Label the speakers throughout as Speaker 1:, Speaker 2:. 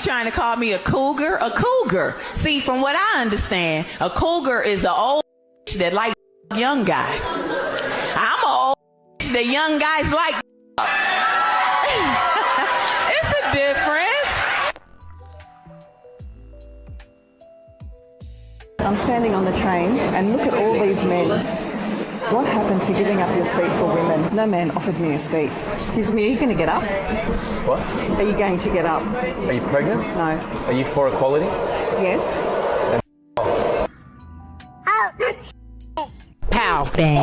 Speaker 1: trying to call me a cougar? A cougar. See, from what I understand, a cougar is an old that like young guys. I'm an old that young guys like. It's a difference.
Speaker 2: I'm standing on the train and look at all these men. What happened to giving up your seat for women? No man offered me a seat. Excuse me, are you going to get up?
Speaker 3: What?
Speaker 2: Are you going to get up?
Speaker 3: Are you pregnant?
Speaker 2: No.
Speaker 3: Are you for equality?
Speaker 2: Yes.
Speaker 1: Pow.
Speaker 4: Bang,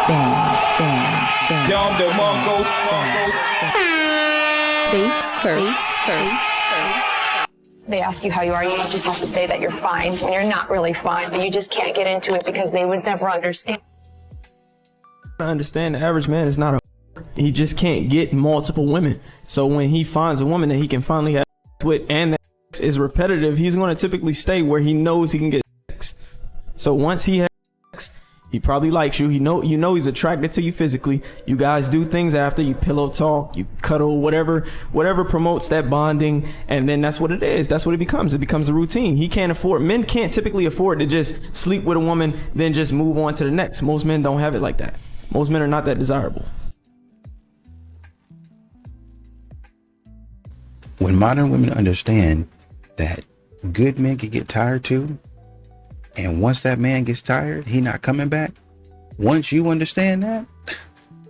Speaker 4: bang, bang, bang.
Speaker 5: Dom the Mongo.
Speaker 4: Face first.
Speaker 6: They ask you how you are, you just have to say that you're fine when you're not really fine, but you just can't get into it because they would never understand.
Speaker 7: I understand the average man is not he just can't get multiple women. So when he finds a woman that he can finally have sex with and that sex is repetitive, he's going to typically stay where he knows he can get sex. So once he has sex, he probably likes you. You know he's attracted to you physically. You guys do things after, you pillow talk, you cuddle, whatever promotes that bonding, and then that's what it is. That's what it becomes. It becomes a routine. Men can't typically afford to just sleep with a woman, then just move on to the next. Most men don't have it like that. Most men are not that desirable.
Speaker 8: When modern women understand that good men can get tired too, and once that man gets tired, he not coming back. Once you understand that,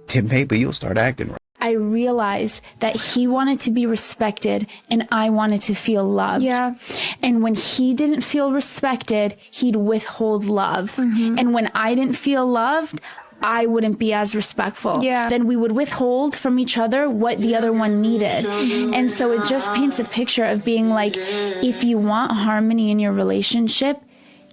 Speaker 8: then maybe you'll start acting right.
Speaker 9: I realized that he wanted to be respected and I wanted to feel loved. Yeah. And when he didn't feel respected, he'd withhold love. And when I didn't feel loved, I wouldn't be as respectful. Yeah. Then we would withhold from each other what the other one needed. And so it just paints a picture of being like, if you want harmony in your relationship,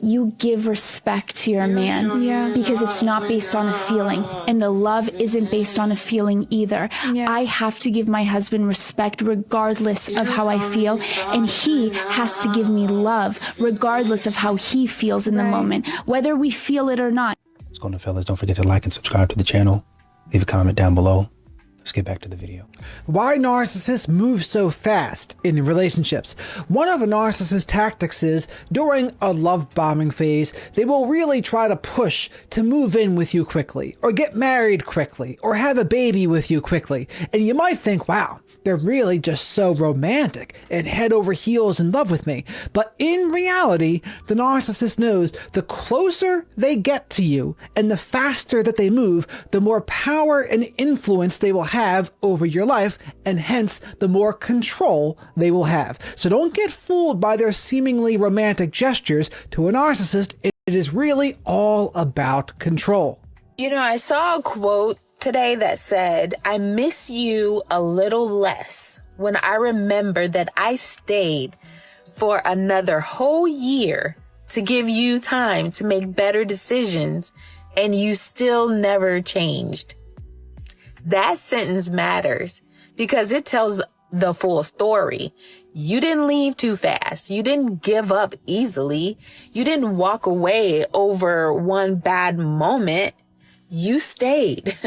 Speaker 9: you give respect to your man, because it's not based on a feeling, and the love isn't based on a feeling either. I have to give my husband respect regardless of how I feel, and he has to give me love regardless of how he feels in the moment, whether we feel it or not.
Speaker 8: What's going on, fellas? Don't forget to like and subscribe to the channel. Leave a comment down below. Let's get back to the video.
Speaker 10: Why narcissists move so fast in relationships. One of a narcissist's tactics is, during a love bombing phase, they will really try to push to move in with you quickly, or get married quickly, or have a baby with you quickly. And you might think, wow, they're really just so romantic and head over heels in love with me. But in reality, the narcissist knows the closer they get to you and the faster that they move, the more power and influence they will have over your life, and hence the more control they will have. So don't get fooled by their seemingly romantic gestures. To a narcissist, it is really all about control.
Speaker 11: You know, I saw a quote today that said, I miss you a little less when I remember that I stayed for another whole year to give you time to make better decisions, and you still never changed. That sentence matters because it tells the full story. You didn't leave too fast. You didn't give up easily. You didn't walk away over one bad moment. You stayed.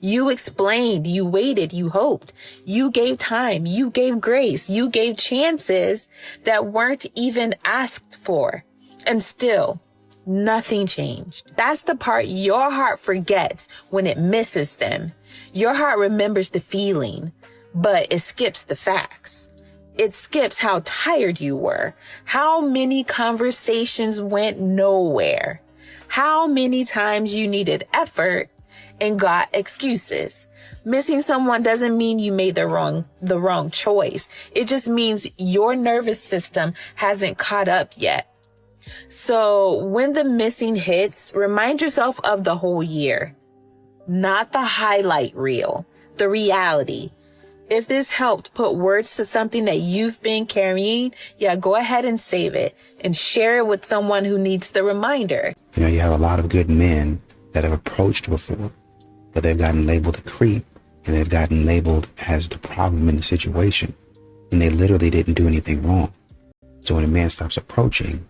Speaker 11: You explained, you waited, you hoped, you gave time, you gave grace, you gave chances that weren't even asked for. And still, nothing changed. That's the part your heart forgets when it misses them. Your heart remembers the feeling, but it skips the facts. It skips how tired you were, how many conversations went nowhere, how many times you needed effort and got excuses. Missing someone doesn't mean you made the wrong choice. It just means your nervous system hasn't caught up yet. So when the missing hits, remind yourself of the whole year, not the highlight reel, the reality. If this helped put words to something that you've been carrying, go ahead and save it and share it with someone who needs the reminder.
Speaker 8: You know, you have a lot of good men that have approached before, but they've gotten labeled a creep, and they've gotten labeled as the problem in the situation, and they literally didn't do anything wrong. So when a man stops approaching,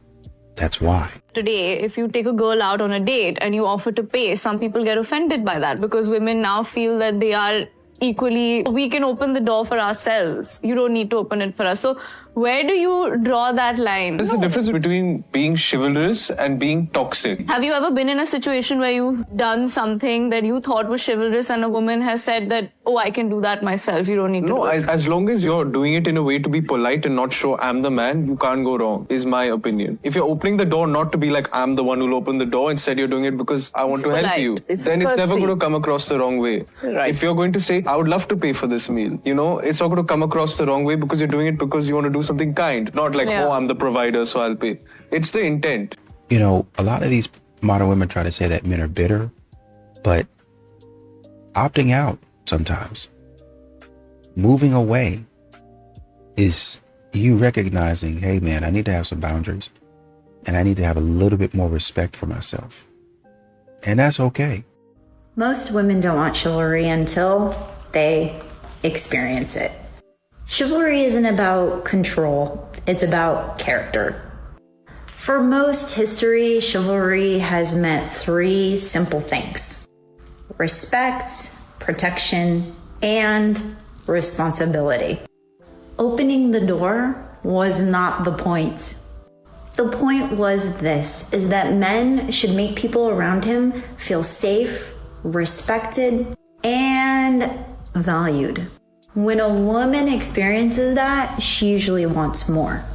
Speaker 8: that's why.
Speaker 12: Today, if you take a girl out on a date and you offer to pay, some people get offended by that because women now feel that they are equally, we can open the door for ourselves. You don't need to open it for us. So Where do you draw that line?
Speaker 5: There's a difference between being chivalrous and being toxic.
Speaker 12: Have you ever been in a situation where you've done something that you thought was chivalrous and a woman has said that, oh, I can do that myself, you don't need to
Speaker 5: No,
Speaker 12: do it?
Speaker 5: as long as you're doing it in a way to be polite and not show I'm the man, you can't go wrong, is my opinion. If you're opening the door not to be like, I'm the one who'll open the door, instead you're doing it because I want to help you, then it's never going to come across the wrong way.
Speaker 13: Right.
Speaker 5: If you're going to say, I would love to pay for this meal, you know, it's not going to come across the wrong way because you're doing it because you want to do something kind, not like, oh, I'm the provider, so I'll pay. It's the intent.
Speaker 8: You know, a lot of these modern women try to say that men are bitter, but opting out sometimes, moving away, is you recognizing, hey man, I need to have some boundaries and I need to have a little bit more respect for myself. And that's okay.
Speaker 14: Most women don't want chivalry until they experience it. Chivalry isn't about control, it's about character. For most history, chivalry has meant three simple things: respect, protection, and responsibility. Opening the door was not the point. The point was this, is that men should make people around him feel safe, respected, and valued. When a woman experiences that, she usually wants more.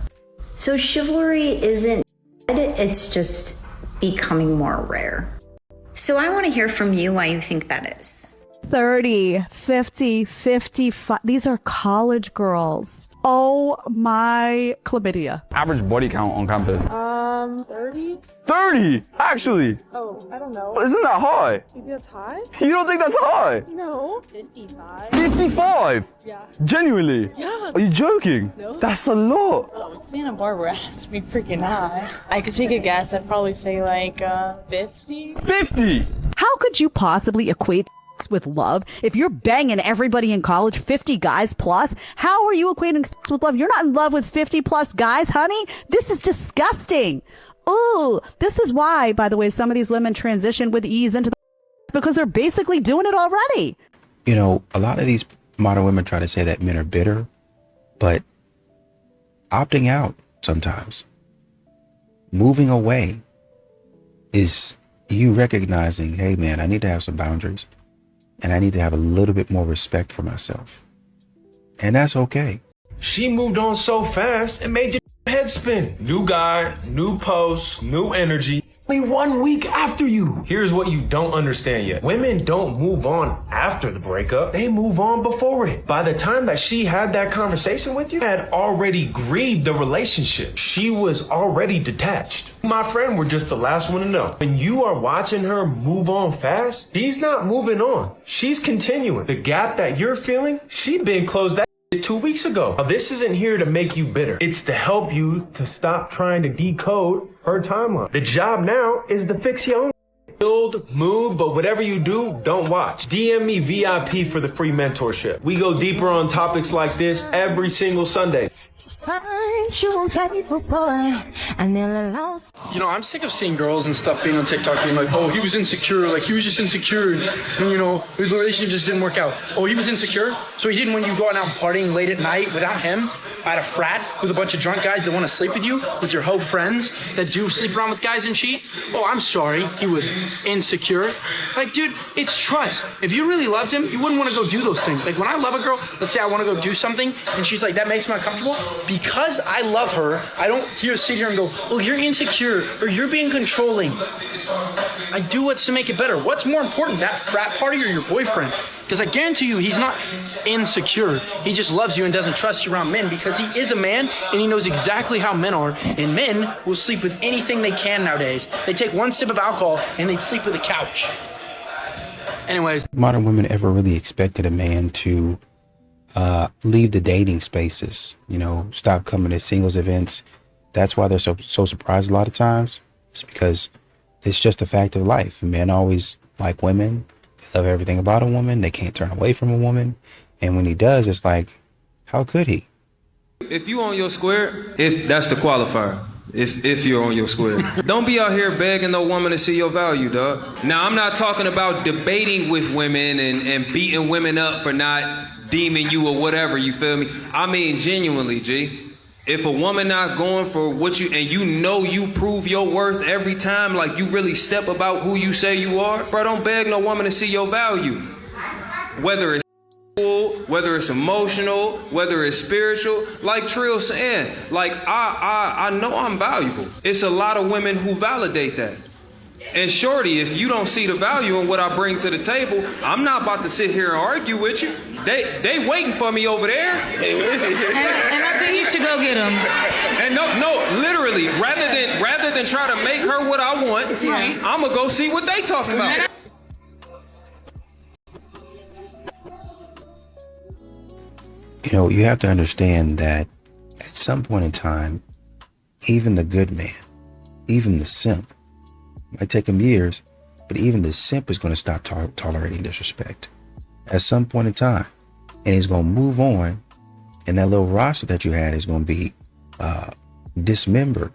Speaker 14: So chivalry isn't dead, it's just becoming more rare. So I want to hear from you why you think that is.
Speaker 15: 30, 50, 55. These are college girls. Oh my chlamydia.
Speaker 3: Average body count on campus?
Speaker 15: 30?
Speaker 3: 30, actually.
Speaker 15: Oh, I don't know.
Speaker 3: Isn't that high?
Speaker 15: You think that's high?
Speaker 3: You don't think that's high?
Speaker 15: No. 55.
Speaker 3: 55?
Speaker 15: Yeah.
Speaker 3: Genuinely?
Speaker 15: Yeah.
Speaker 3: Are you joking?
Speaker 15: No.
Speaker 3: That's a lot.
Speaker 16: Oh, Santa Barbara has to be freaking high. I could take a guess. I'd probably say like 50.
Speaker 3: 50?
Speaker 15: How could you possibly equate with love? If you're banging everybody in college, 50 guys plus, how are you equating sex with love? You're not in love with 50 plus guys, honey. This is disgusting. Ooh, this is why, by the way, some of these women transition with ease into the because they're basically doing it already.
Speaker 8: You know, a lot of these modern women try to say that men are bitter, but opting out sometimes, moving away, is you recognizing, hey man, I need to have some boundaries and I need to have a little bit more respect for myself. And that's okay.
Speaker 17: She moved on so fast and made your head spin. New guy, new posts, new energy. Only 1 week after you. Here's what you don't understand yet. Women don't move on after the breakup. They move on before it. By the time that she had that conversation with you, had already grieved the relationship. She was already detached. My friend were just the last one to know. When you are watching her move on fast, she's not moving on. She's continuing. The gap that you're feeling, she been closed that 2 weeks ago. Now, this isn't here to make you bitter. It's to help you to stop trying to decode her timeline. The job now is to fix your own. Build, move, but whatever you do, don't watch. DM me VIP for the free mentorship. We go deeper on topics like this every single Sunday.
Speaker 18: You know, I'm sick of seeing girls and stuff being on TikTok being like, oh, he was insecure, like he was just insecure, and you know, his relationship just didn't work out. Oh, he was insecure, so he didn't when you going out partying late at night without him at a frat with a bunch of drunk guys that want to sleep with you, with your hoe friends that do sleep around with guys and cheat. Oh, I'm sorry, he was insecure. Like, dude, it's trust. If you really loved him, you wouldn't want to go do those things. Like when I love a girl, let's say I want to go do something, and she's like, that makes me uncomfortable. Because I love her, I don't sit here and go, oh, you're insecure or you're being controlling. I do what's to make it better. What's more important, that frat party or your boyfriend? Because I guarantee you, he's not insecure. He just loves you and doesn't trust you around men because he is a man and he knows exactly how men are. And men will sleep with anything they can nowadays. They take one sip of alcohol and they sleep with a couch. Anyways.
Speaker 8: Modern women ever really expected a man to leave the dating spaces, you know, stop coming to singles events. That's why they're so surprised a lot of times. It's because it's just a fact of life. Men always like women. They love everything about a woman. They can't turn away from a woman. And when he does, it's like, how could he?
Speaker 19: If you on your square, if that's the qualifier, if you're on your square, don't be out here begging no woman to see your value, dog. Now, I'm not talking about debating with women and beating women up for not deeming you or whatever, you feel me? I mean, genuinely, G. If a woman not going for what you, and you know you prove your worth every time, like you really step about who you say you are, bro, don't beg no woman to see your value. Whether it's whether it's emotional, whether it's spiritual, like Trill saying, like I know I'm valuable. It's a lot of women who validate that. And shorty, if you don't see the value in what I bring to the table, I'm not about to sit here and argue with you. They waiting for me over there.
Speaker 12: And I think you should go get them.
Speaker 19: And no, literally, rather than try to make her what I want,
Speaker 12: Right.
Speaker 19: I'm gonna go see what they talking about.
Speaker 8: You know, you have to understand that at some point in time, even the good man, even the simp, might take him years, but even the simp is going to stop tolerating disrespect at some point in time. And he's going to move on, and that little roster that you had is going to be dismembered.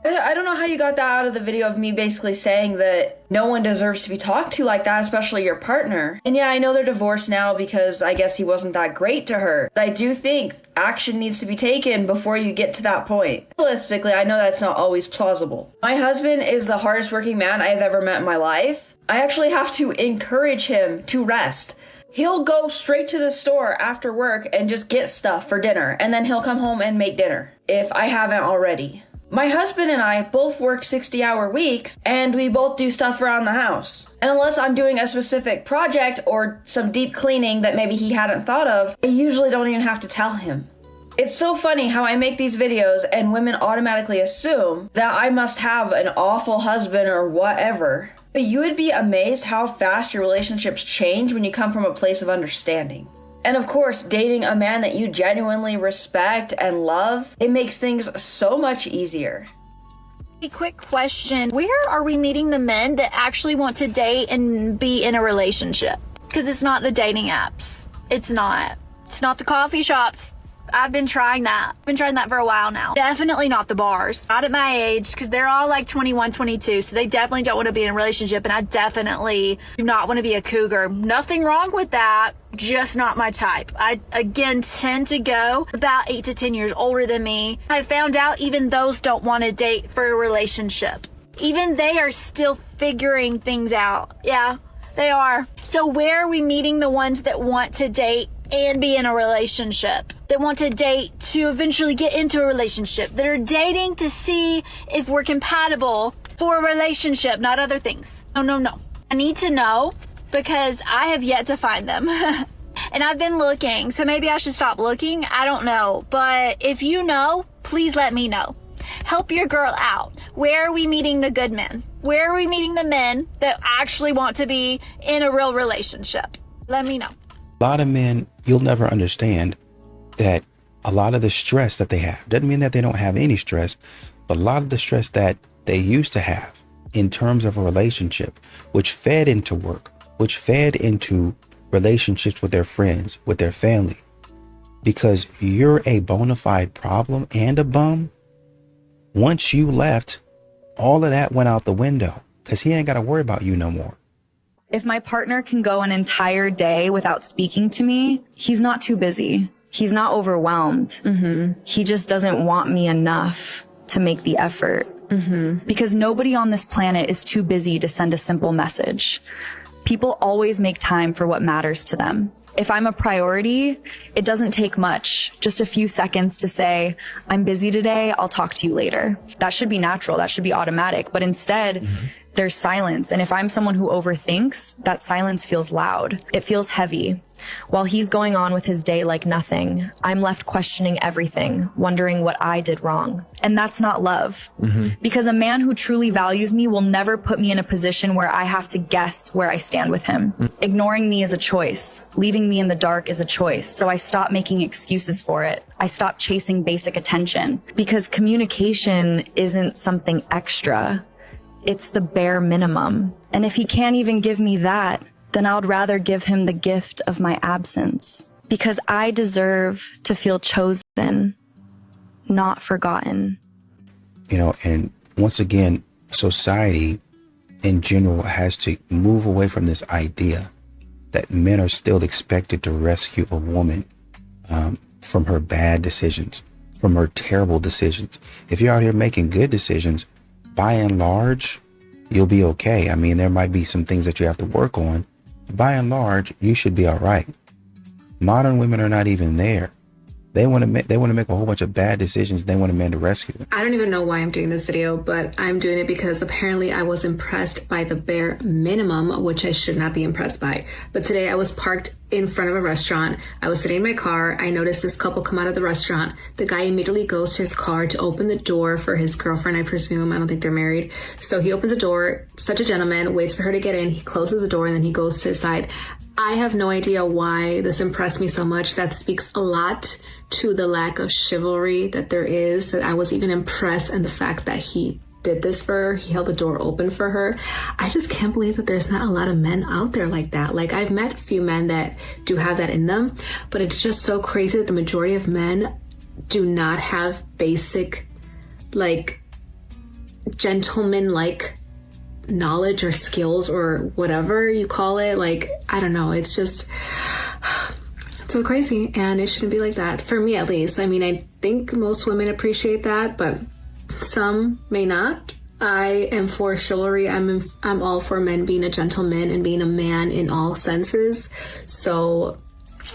Speaker 13: I don't know how you got that out of the video of me basically saying that no one deserves to be talked to like that, especially your partner. And yeah, I know they're divorced now because I guess he wasn't that great to her. But I do think action needs to be taken before you get to that point. Realistically, I know that's not always plausible. My husband is the hardest working man I have ever met in my life. I actually have to encourage him to rest. He'll go straight to the store after work and just get stuff for dinner, and then he'll come home and make dinner, if I haven't already. My husband and I both work 60-hour weeks, and we both do stuff around the house. And unless I'm doing a specific project or some deep cleaning that maybe he hadn't thought of, I usually don't even have to tell him. It's so funny how I make these videos and women automatically assume that I must have an awful husband or whatever. But you would be amazed how fast your relationships change when you come from a place of understanding. And of course, dating a man that you genuinely respect and love, it makes things so much easier.
Speaker 20: A quick question. Where are we meeting the men that actually want to date and be in a relationship? Because it's not the dating apps. It's not. It's not the coffee shops. I've been trying that. I've been trying that for a while now. Definitely not the bars. Not at my age, because they're all like 21, 22, so they definitely don't want to be in a relationship, and I definitely do not want to be a cougar. Nothing wrong with that, just not my type. I, again, tend to go about 8 to 10 years older than me. I found out even those don't want to date for a relationship. Even they are still figuring things out. Yeah, they are. So where are we meeting the ones that want to date and be in a relationship, that want to date to eventually get into a relationship, that are dating to see if we're compatible for a relationship, not other things? No. I need to know, because I have yet to find them. And I've been looking, so maybe I should stop looking. I don't know. But if you know, please let me know. Help your girl out. Where are we meeting the good men? Where are we meeting the men that actually want to be in a real relationship? Let me know.
Speaker 8: A lot of men, you'll never understand that a lot of the stress that they have doesn't mean that they don't have any stress, but a lot of the stress that they used to have in terms of a relationship, which fed into work, which fed into relationships with their friends, with their family, because you're a bona fide problem and a bum. Once you left, all of that went out the window, because he ain't got to worry about you no more.
Speaker 21: If my partner can go an entire day without speaking to me, he's not too busy. He's not overwhelmed. He just doesn't want me enough to make the effort. Because nobody on this planet is too busy to send a simple message. People always make time for what matters to them. If I'm a priority, it doesn't take much, just a few seconds to say, I'm busy today, I'll talk to you later. That should be natural, that should be automatic. But instead, there's silence. And if I'm someone who overthinks, that silence feels loud. It feels heavy. While he's going on with his day like nothing, I'm left questioning everything, wondering what I did wrong. And that's not love. Because a man who truly values me will never put me in a position where I have to guess where I stand with him. Ignoring me is a choice. Leaving me in the dark is a choice. So I stop making excuses for it. I stop chasing basic attention. Because communication isn't something extra. It's the bare minimum. And if he can't even give me that, then I would rather give him the gift of my absence. Because I deserve to feel chosen, not forgotten.
Speaker 8: You know, and once again, society in general has to move away from this idea that men are still expected to rescue a woman from her bad decisions. from her terrible decisions. If you're out here making good decisions, by and large, you'll be okay. I mean, there might be some things that you have to work on. By and large, you should be all right. Modern women are not even there. They want to make a whole bunch of bad decisions. They want a man to rescue them.
Speaker 2: I don't even know why I'm doing this video, but I'm doing it because apparently I was impressed by the bare minimum, which I should not be impressed by. But today I was parked in front of a restaurant. I was sitting in my car. I noticed this couple come out of the restaurant. The guy immediately goes to his car to open the door for his girlfriend, I presume. I don't think they're married. So he opens the door, such a gentleman, waits for her to get in. He closes the door and then he goes to his side. I have no idea why this impressed me so much. That speaks a lot to the lack of chivalry that there is, that I was even impressed, and the fact that he did this for her. He held the door open for her. I just can't believe that there's not a lot of men out there like that. Like, I've met a few men that do have that in them, but it's just so crazy that the majority of men do not have basic, like, gentleman-like knowledge or skills or whatever you call it. Like, I don't know. It's just so crazy, and it shouldn't be like that, for me at least. I mean, I think most women appreciate that, but some may not. I am for chivalry. I'm all for men being a gentleman and being a man in all senses. So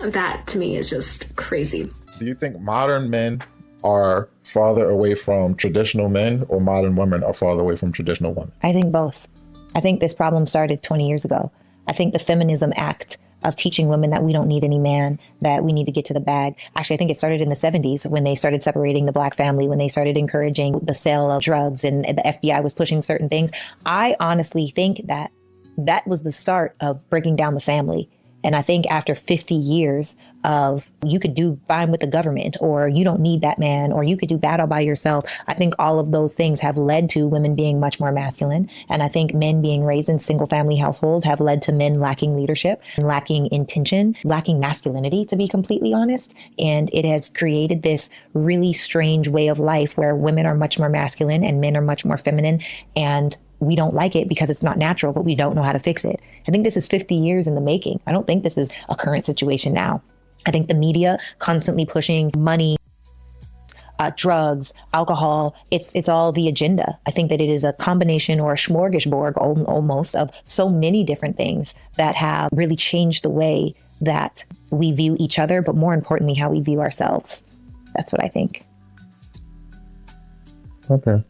Speaker 2: that to me is just crazy.
Speaker 22: Do you think modern men are farther away from traditional men, or modern women are farther away from traditional women?
Speaker 23: I think both. I think this problem started 20 years ago. I think the feminism act of teaching women that we don't need any man, that we need to get to the bag. Actually, I think it started in the 70s when they started separating the Black family, when they started encouraging the sale of drugs and the FBI was pushing certain things. I honestly think that that was the start of breaking down the family. And I think after 50 years of you could do fine with the government, or you don't need that man, or you could do battle by yourself, I think all of those things have led to women being much more masculine. And I think men being raised in single family households have led to men lacking leadership, lacking intention, lacking masculinity, to be completely honest. And it has created this really strange way of life where women are much more masculine and men are much more feminine. And we don't like it because it's not natural, but we don't know how to fix it. I think this is 50 years in the making. I don't think this is a current situation now. I think the media constantly pushing money, drugs, alcohol, it's all the agenda. I think that it is a combination or a smorgasbord almost of so many different things that have really changed the way that we view each other, but more importantly, how we view ourselves. That's what I think.
Speaker 22: Okay.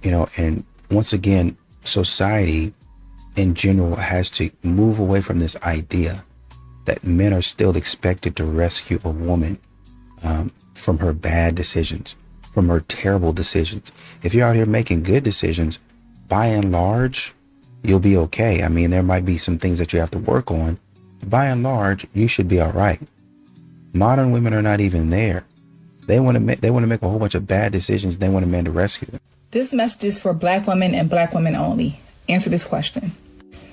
Speaker 8: You know, and once again, society in general has to move away from this idea that men are still expected to rescue a woman from her bad decisions, from her terrible decisions. If you're out here making good decisions, by and large, you'll be okay. I mean, there might be some things that you have to work on. By and large, you should be all right. Modern women are not even there. They want to make a whole bunch of bad decisions. They want a man to rescue them.
Speaker 24: This message is for Black women and Black women only. Answer this question.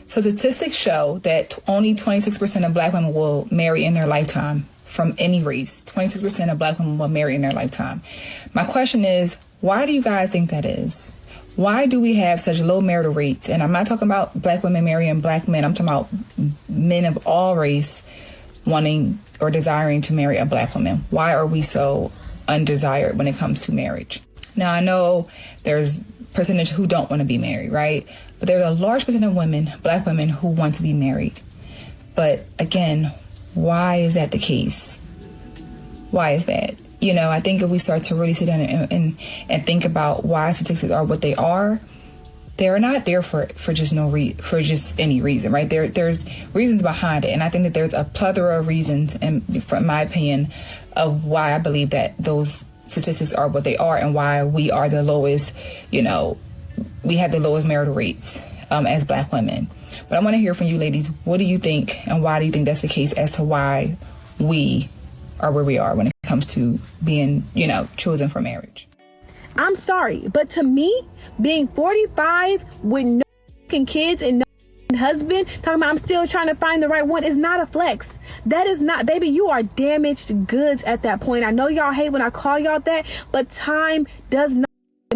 Speaker 24: So statistics show that only 26% of Black women will marry in their lifetime from any race. 26% of Black women will marry in their lifetime. My question is, why do you guys think that is? Why do we have such low marital rates? And I'm not talking about Black women marrying Black men. I'm talking about men of all race wanting or desiring to marry a Black woman. Why are we so undesired when it comes to marriage? Now, I know there's percentage who don't want to be married, right? But there's a large percent of women, Black women, who want to be married. But again, why is that the case? Why is that? You know, I think if we start to really sit down and think about why statistics are what they are, they're not there for just any reason, right? There's reasons behind it, and I think that there's a plethora of reasons, and from my opinion, of why I believe that those statistics are what they are and why we are the lowest, we have the lowest marital rates as Black women. But I want to hear from you ladies. What do you think, and why do you think that's the case as to why we are where we are when it comes to being, chosen for marriage?
Speaker 25: I'm sorry, but to me, being 45 with no kids and no husband, talking about I'm still trying to find the right one, is not a flex. That is not, baby, you are damaged goods at that point. I know y'all hate when I call y'all that, but time does not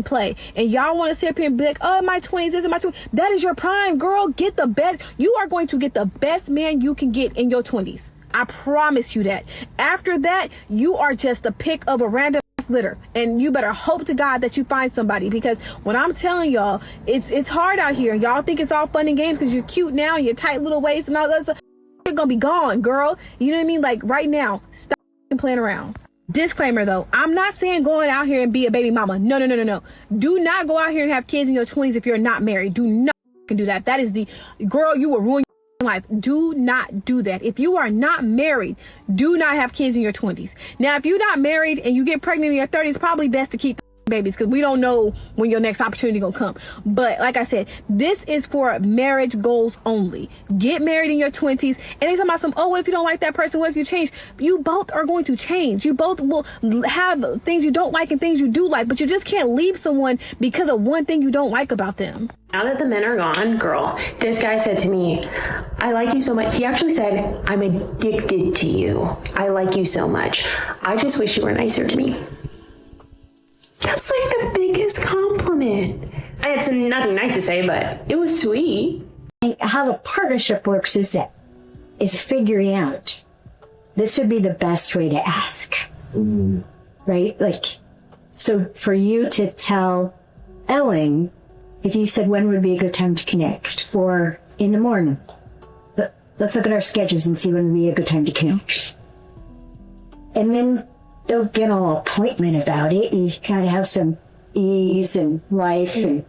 Speaker 25: play. And y'all want to sit up here and be like, oh, my 20s, this is my 20s. That is your prime, girl. Get the best. You are going to get the best man you can get in your 20s. I promise you that. After that, you are just the pick of a random litter, and you better hope to God that you find somebody, because when I'm telling y'all, it's hard out here. Y'all think it's all fun and games because you're cute now, your tight little waist and all that stuff. You're gonna be gone, girl. You know what I mean? Like right now, stop playing around. Disclaimer though, I'm not saying going out here and be a baby mama. No. Do not go out here and have kids in your 20s if you're not married. Do not do that. That is the girl, you will ruin life. Do not do that. If you are not married, do not have kids in your 20s. Now, if you're not married and you get pregnant in your 30s, probably best to keep babies, because we don't know when your next opportunity gonna come. But like I said, this is for marriage goals only. Get married in your 20s. And they talking about some, oh, what if you don't like that person? What if you change? You both are going to change. You both will have things you don't like and things you do like, but you just can't leave someone because of one thing you don't like about them.
Speaker 1: Now that the men are gone, girl, this guy said to me, I like you so much. He actually said, I'm addicted to you. I like you so much. I just wish you were nicer to me. That's like the biggest compliment. I had nothing nice to say, but it was sweet.
Speaker 4: How the partnership works is figuring out, this would be the best way to ask. Mm-hmm. Right? Like, so for you to tell Ellen, if you said when would be a good time to connect, or in the morning, let's look at our schedules and see when would be a good time to connect. And then don't get all appointment about it. You gotta have some ease and life and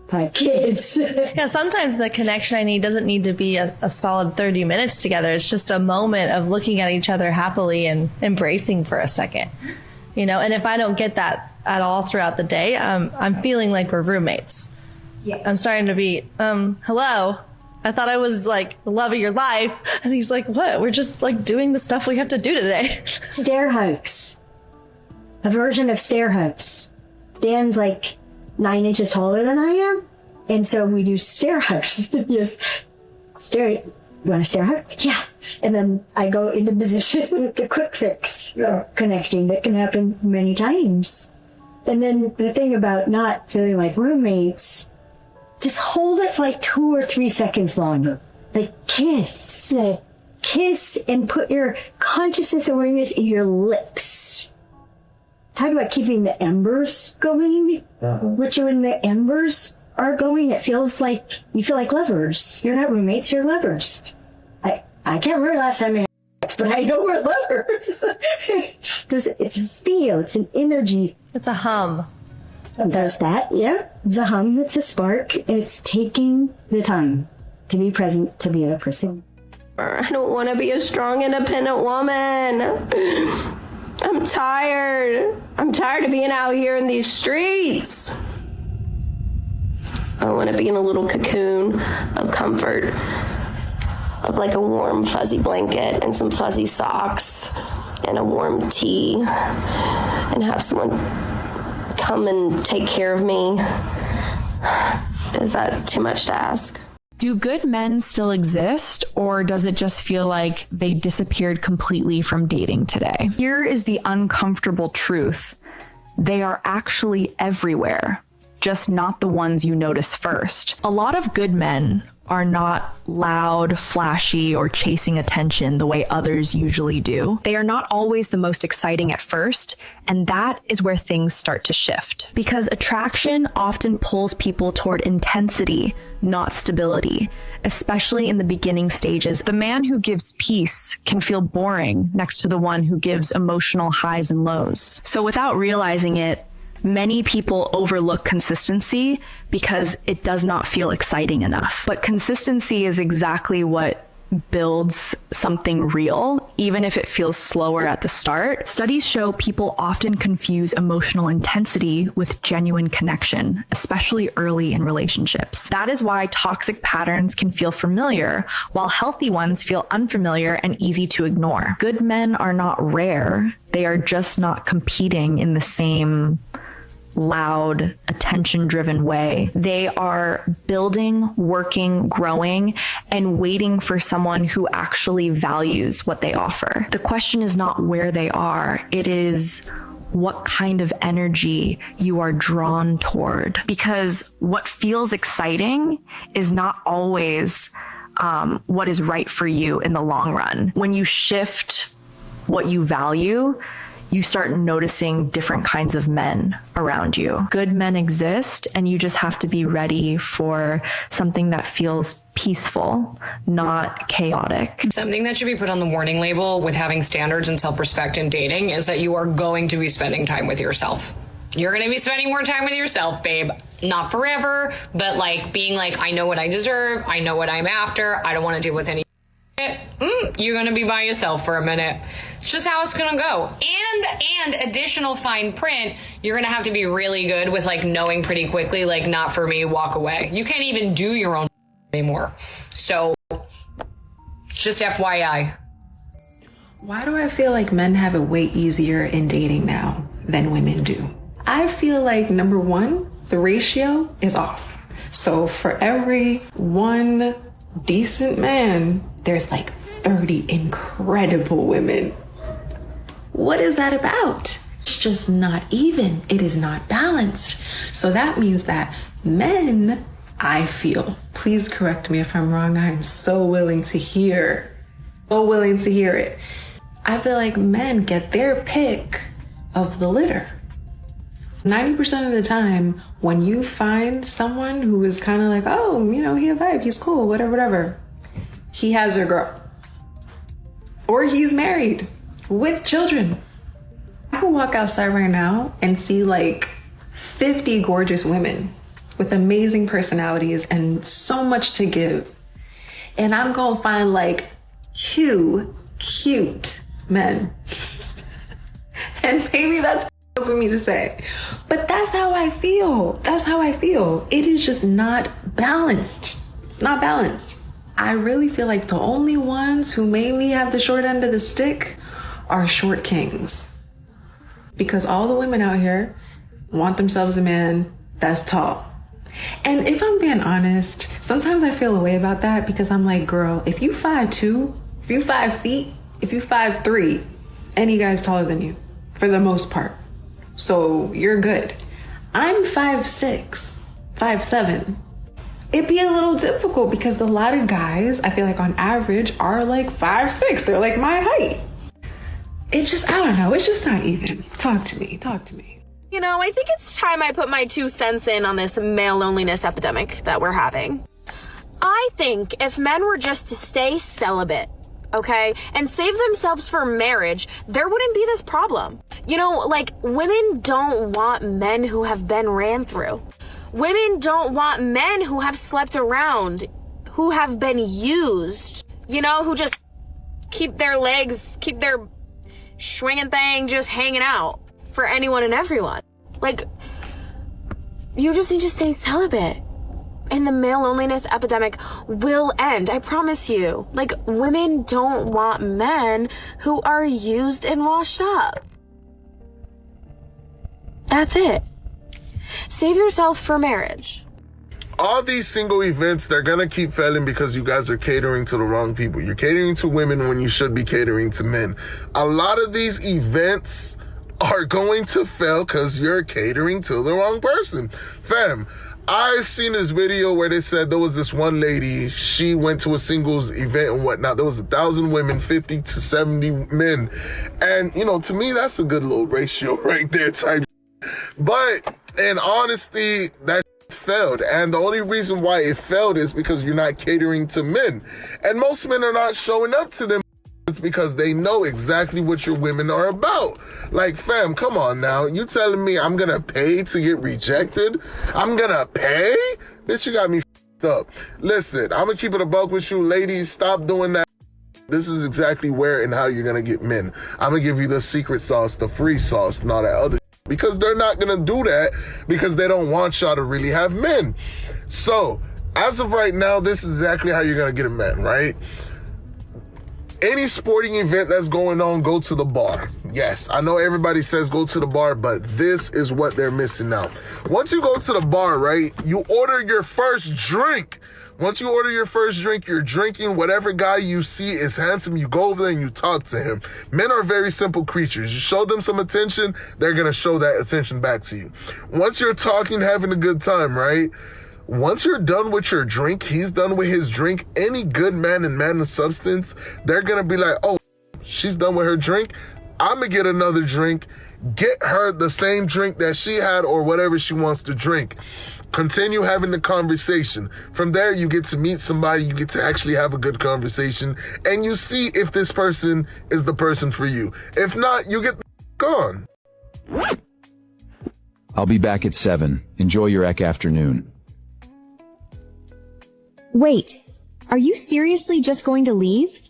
Speaker 4: 5 kids.
Speaker 6: Yeah, sometimes the connection I need doesn't need to be a solid 30 minutes together. It's just a moment of looking at each other happily and embracing for a second. You know, and if I don't get that at all throughout the day, I'm feeling like we're roommates. Yes. I'm starting to be, hello. I thought I was like the love of your life. And he's like, what? We're just like doing the stuff we have to do today.
Speaker 4: Stair hugs. A version of stair hugs. Dan's like 9 inches taller than I am. And so we do stair hugs. Just stare. You want a stair hug? Yeah. And then I go into position with the quick fix connecting that can happen many times. And then the thing about not feeling like roommates, just hold it for like 2 or 3 seconds longer. Like kiss. Kiss and put your consciousness awareness in your lips. Talk about keeping the embers going. Which when the embers are going, it feels like you feel like lovers. You're not roommates, you're lovers. I can't remember the last time I had sex, but I know we're lovers. Because it's a feel, it's an energy.
Speaker 6: It's a hum.
Speaker 4: There's that, yeah. It's a hum, it's a spark, and it's taking the time to be present to the other person.
Speaker 7: I don't want to be a strong, independent woman. I'm tired. I'm tired of being out here in these streets. I want to be in a little cocoon of comfort, of like a warm, fuzzy blanket and some fuzzy socks and a warm tea, and have someone come and take care of me. Is that too much to ask?
Speaker 9: Do good men still exist, or does it just feel like they disappeared completely from dating today? Here is the uncomfortable truth. They are actually everywhere, just not the ones you notice first. A lot of good men are not loud, flashy, or chasing attention the way others usually do. They are not always the most exciting at first, and that is where things start to shift. Because attraction often pulls people toward intensity, not stability, especially in the beginning stages. The man who gives peace can feel boring next to the one who gives emotional highs and lows. So without realizing it, many people overlook consistency because it does not feel exciting enough. But consistency is exactly what builds something real, even if it feels slower at the start. Studies show people often confuse emotional intensity with genuine connection, especially early in relationships. That is why toxic patterns can feel familiar, while healthy ones feel unfamiliar and easy to ignore. Good men are not rare. They are just not competing in the same loud, attention-driven way. They are building, working, growing, and waiting for someone who actually values what they offer. The question is not where they are, it is what kind of energy you are drawn toward. Because what feels exciting is not always what is right for you in the long run. When you shift what you value, you start noticing different kinds of men around you. Good men exist, and you just have to be ready for something that feels peaceful, not chaotic.
Speaker 5: Something that should be put on the warning label with having standards and self-respect in dating is that you are going to be spending time with yourself. You're going to be spending more time with yourself, babe. Not forever, but like being like, I know what I deserve. I know what I'm after. I don't want to deal with any you're going to be by yourself for a minute. It's just how it's going to go. And additional fine print, you're going to have to be really good with like knowing pretty quickly, like, not for me, walk away. You can't even do your own anymore. So just FYI.
Speaker 10: Why do I feel like men have it way easier in dating now than women do? I feel like, number one, the ratio is off. So for every one decent man, there's like 30 incredible women. What is that about? It's just not even. It is not balanced. So that means that men, I feel, please correct me if I'm wrong, I am so willing to hear it. I feel like men get their pick of the litter. 90% of the time, when you find someone who is kind of like, oh, you know, he a vibe, he's cool, whatever, he has a girl. Or he's married with children. I can walk outside right now and see like 50 gorgeous women with amazing personalities and so much to give. And I'm gonna find like 2 cute men. And maybe that's for me to say, but that's how I feel. It is just not balanced. It's not balanced. I really feel like the only ones who maybe have the short end of the stick are short kings, because all the women out here want themselves a man that's tall. And if I'm being honest, sometimes I feel a way about that, because I'm like, girl, if you 5'2", if you 5 feet, if you 5'3", any guy's taller than you for the most part. So you're good. I'm 5'6", 5'7". It'd be a little difficult because a lot of guys, I feel like on average, are like 5'6". They're like my height. It's just, I don't know. It's just not even. Talk to me.
Speaker 11: You know, I think it's time I put my 2 cents in on this male loneliness epidemic that we're having. I think if men were just to stay celibate, okay, and save themselves for marriage, there wouldn't be this problem. You know, like, women don't want men who have been ran through. Women don't want men who have slept around, who have been used, you know, who just keep their swinging thing just hanging out for anyone and everyone. Like, you just need to stay celibate, and the male loneliness epidemic will end. I promise you. Like, women don't want men who are used and washed up. That's it. Save yourself for marriage.
Speaker 14: All these single events, they're gonna keep failing because you guys are catering to the wrong people. You're catering to women when you should be catering to men. A lot of these events are going to fail because you're catering to the wrong person. Fam, I seen this video where they said there was this one lady, she went to a singles event and whatnot. There was 1,000 women, 50 to 70 men. And, you know, to me, that's a good little ratio right there type. But in honesty, that failed. And the only reason why it failed is because you're not catering to men. And most men are not showing up to them. It's because they know exactly what your women are about. Like, fam, come on now. You telling me I'm gonna pay to get rejected? I'm gonna pay? Bitch, you got me f***ed up. Listen, I'm gonna keep it a buck with you. Ladies, stop doing that. This is exactly where and how you're gonna get men. I'm gonna give you the secret sauce, the free sauce, and all that other because they're not gonna do that because they don't want y'all to really have men. So, as of right now, this is exactly how you're gonna get a man, right? Any sporting event that's going on, go to the bar. Yes, I know everybody says go to the bar, but this is what they're missing out. Once you go to the bar, right, you order your first drink. Once you order your first drink, you're drinking. Whatever guy you see is handsome, you go over there and you talk to him. Men are very simple creatures. You show them some attention, they're going to show that attention back to you. Once you're talking, having a good time, right? Once you're done with your drink, he's done with his drink. Any good man and man of substance, they're going to be like, oh, she's done with her drink. I'm going to get another drink. Get her the same drink that she had or whatever she wants to drink. Continue having the conversation. From there, you get to meet somebody, you get to actually have a good conversation, and you see if this person is the person for you. If not, you get gone.
Speaker 3: I'll be back at 7. Enjoy your afternoon.
Speaker 15: Wait, are you seriously just going to leave?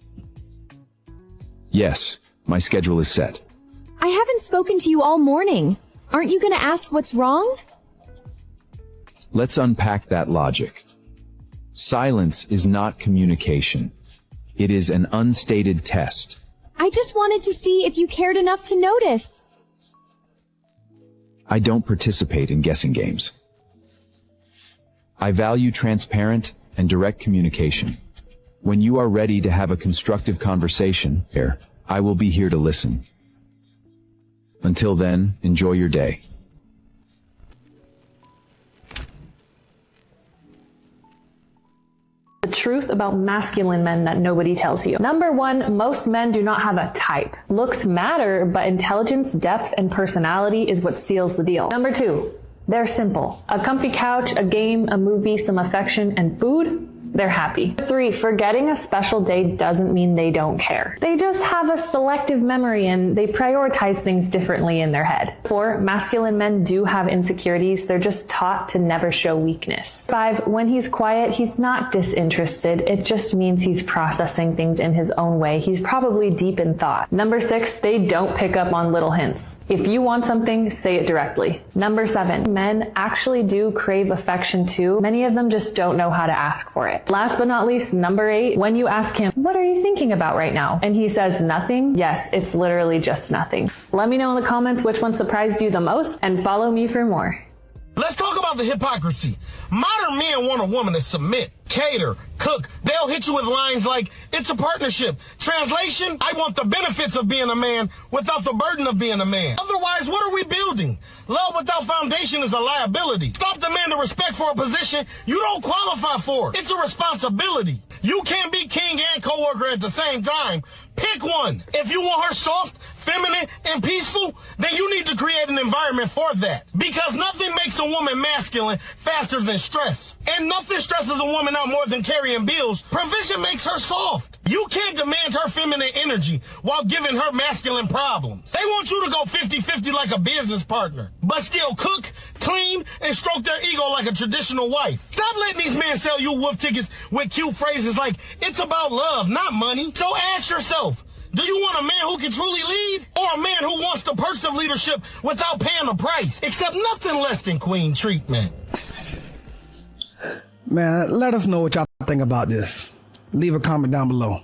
Speaker 3: Yes, my schedule is set.
Speaker 15: I haven't spoken to you all morning. Aren't you going to ask what's wrong?
Speaker 3: Let's unpack that logic. Silence is not communication. It is an unstated test.
Speaker 15: I just wanted to see if you cared enough to notice.
Speaker 3: I don't participate in guessing games. I value transparent and direct communication. When you are ready to have a constructive conversation, I will be here to listen. Until then, enjoy your day.
Speaker 1: The truth about masculine men that nobody tells you. Number 1, most men do not have a type. Looks matter, but intelligence, depth, and personality is what seals the deal. Number 2, they're simple. A comfy couch, a game, a movie, some affection, and food. They're happy. 3, forgetting a special day doesn't mean they don't care. They just have a selective memory and they prioritize things differently in their head. 4, masculine men do have insecurities. They're just taught to never show weakness. 5, when he's quiet, he's not disinterested. It just means he's processing things in his own way. He's probably deep in thought. Number 6, they don't pick up on little hints. If you want something, say it directly. Number 7, men actually do crave affection too. Many of them just don't know how to ask for it. Last but not least, number 8, when you ask him, what are you thinking about right now? And he says nothing. Yes, it's literally just nothing. Let me know in the comments which one surprised you the most and follow me for more.
Speaker 16: Let's talk about the hypocrisy. Modern men want a woman to submit, cater, cook. They'll hit you with lines like, it's a partnership. Translation, I want the benefits of being a man without the burden of being a man. Otherwise, what are we building? Love without foundation is a liability. Stop demanding respect for a position you don't qualify for. It's a responsibility. You can't be king and coworker at the same time. Pick one. If you want her soft, feminine, and peaceful, then you need to create an environment for that. Because nothing makes a woman masculine faster than stress. And nothing stresses a woman out more than carrying bills. Provision makes her soft. You can't demand her feminine energy while giving her masculine problems. They want you to go 50-50 like a business partner, but still cook, clean, and stroke their ego like a traditional wife. Stop letting these men sell you wolf tickets with cute phrases like, it's about love, not money. So ask yourself, do you want a man who can truly lead, or a man who wants the perks of leadership without paying a price, except nothing less than queen treatment?
Speaker 17: Man, let us know what y'all think about this. Leave a comment down below.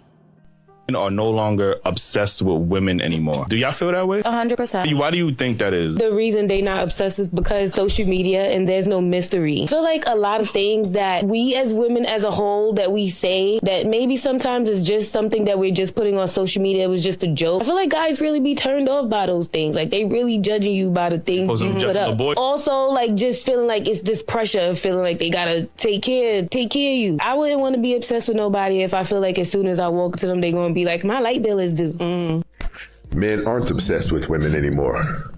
Speaker 18: Are no longer obsessed with women anymore. Do y'all feel that way?
Speaker 26: 100%.
Speaker 18: Why do you think that is?
Speaker 26: The reason they not obsessed is because social media and there's no mystery. I feel like a lot of things that we as women as a whole that we say that maybe sometimes it's just something that we're just putting on social media. It was just a joke. I feel like guys really be turned off by those things. Like they really judging you by the things you put up. Also like just feeling like it's this pressure of feeling like they gotta take care of you. I wouldn't want to be obsessed with nobody if I feel like as soon as I walk to them, they're going to be like, my light bill is due.
Speaker 27: Men aren't obsessed with women anymore.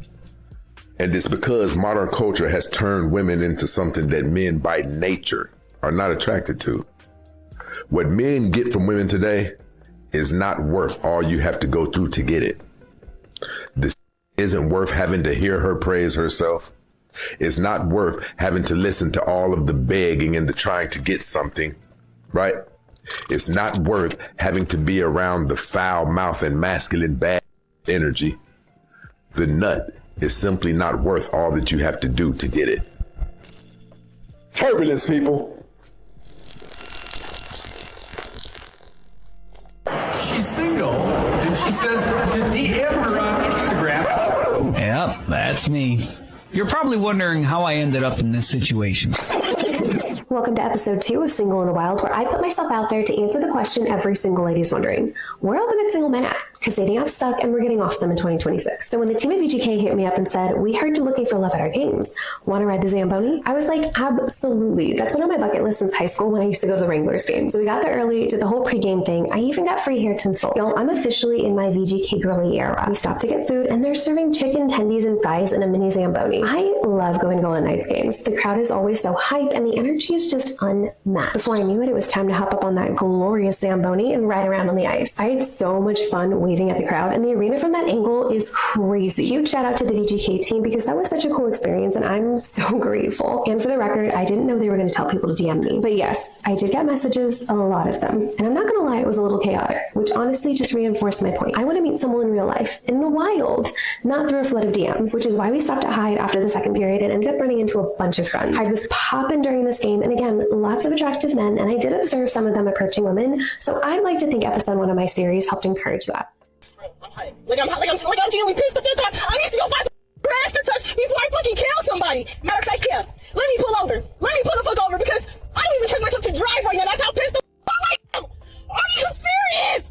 Speaker 27: And it's because modern culture has turned women into something that men by nature are not attracted to. What men get from women today is not worth all you have to go through to get it. This isn't worth having to hear her praise herself. It's not worth having to listen to all of the begging and the trying to get something, right? It's not worth having to be around the foul mouth and masculine bad energy. The nut is simply not worth all that you have to do to get it. Turbulence, people.
Speaker 28: She's single, and she says to DM her on Instagram. Yep, that's me. You're probably wondering how I ended up in this situation.
Speaker 29: Well,
Speaker 2: welcome to episode 2 of Single in the Wild, where I put myself out there to answer the question every single lady is wondering. Where are all the good single men at? Because dating apps suck and we're getting off them in 2026. So when the team at VGK hit me up and said, we heard you're looking for love at our games. Want to ride the Zamboni? I was like, absolutely. That's been on my bucket list since high school when I used to go to the Wranglers game. So we got there early, did the whole pregame thing. I even got free hair tinsel. Y'all, I'm officially in my VGK girly era. We stopped to get food and they're serving chicken tendies and fries in a mini Zamboni. I love going to Golden Knights games. The crowd is always so hype and the energy is just unmatched. Before I knew it, it was time to hop up on that glorious Zamboni and ride around on the ice. I had so much fun waving at the crowd, and the arena from that angle is crazy. Huge shout out to the VGK team because that was such a cool experience and I'm so grateful. And for the record, I didn't know they were going to tell people to DM me. But yes, I did get messages, a lot of them. And I'm not going to lie, it was a little chaotic, which honestly just reinforced my point. I want to meet someone in real life, in the wild, not through a flood of DMs, which is why we stopped at Hyde after the second period and ended up running into a bunch of friends. Hyde was popping during this game, and again, lots of attractive men, and I did observe some of them approaching women, so I'd like to think episode 1 of my series helped encourage that.
Speaker 12: Like I'm genuinely pissed the fifth time. I need to go find some grass to touch before I fucking kill somebody. Matter of fact, yeah. Let me pull over. Let me pull the fuck over because I don't even trust myself to drive right now. That's how pissed the fuck I am. Are you serious?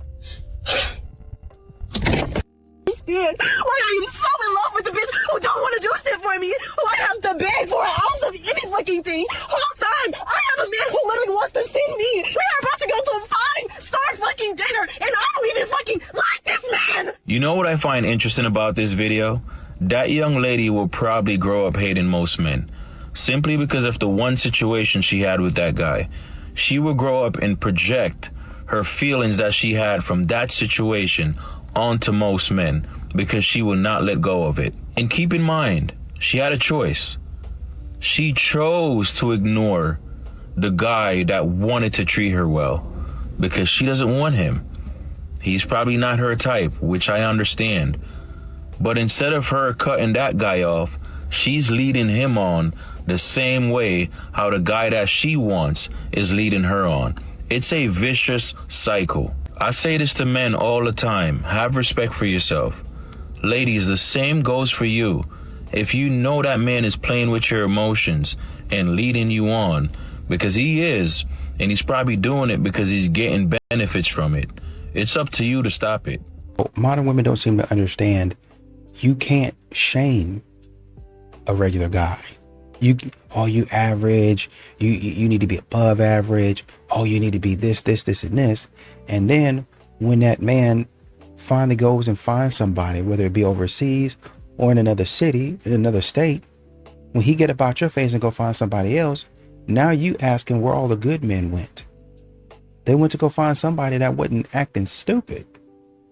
Speaker 12: Like I am so in love with the bitch who don't want to do shit for me. Who I have to beg for an ounce of any fucking thing. Whole time I have a man who literally wants to see me. We are about to go to a 5-star fucking dinner and I don't even fucking like this man.
Speaker 18: You know what I find interesting about this video? That young lady will probably grow up hating most men. Simply because of the one situation she had with that guy. She will grow up and project her feelings that she had from that situation onto most men because she will not let go of it. And keep in mind, she had a choice. She chose to ignore the guy that wanted to treat her well because she doesn't want him. He's probably not her type, which I understand. But instead of her cutting that guy off, she's leading him on the same way how the guy that she wants is leading her on. It's a vicious cycle. I say this to men all the time. Have respect for yourself. Ladies, the same goes for you. If you know that man is playing with your emotions and leading you on, because he is, and he's probably doing it because he's getting benefits from it, it's up to you to stop it.
Speaker 8: Modern women don't seem to understand you can't shame a regular guy. You average, you need to be above average. Oh, you need to be this, and this. And then when that man finally goes and finds somebody, whether it be overseas or in another city, in another state, when he get about your face and go find somebody else, now you asking where all the good men went. They went to go find somebody that wasn't acting stupid.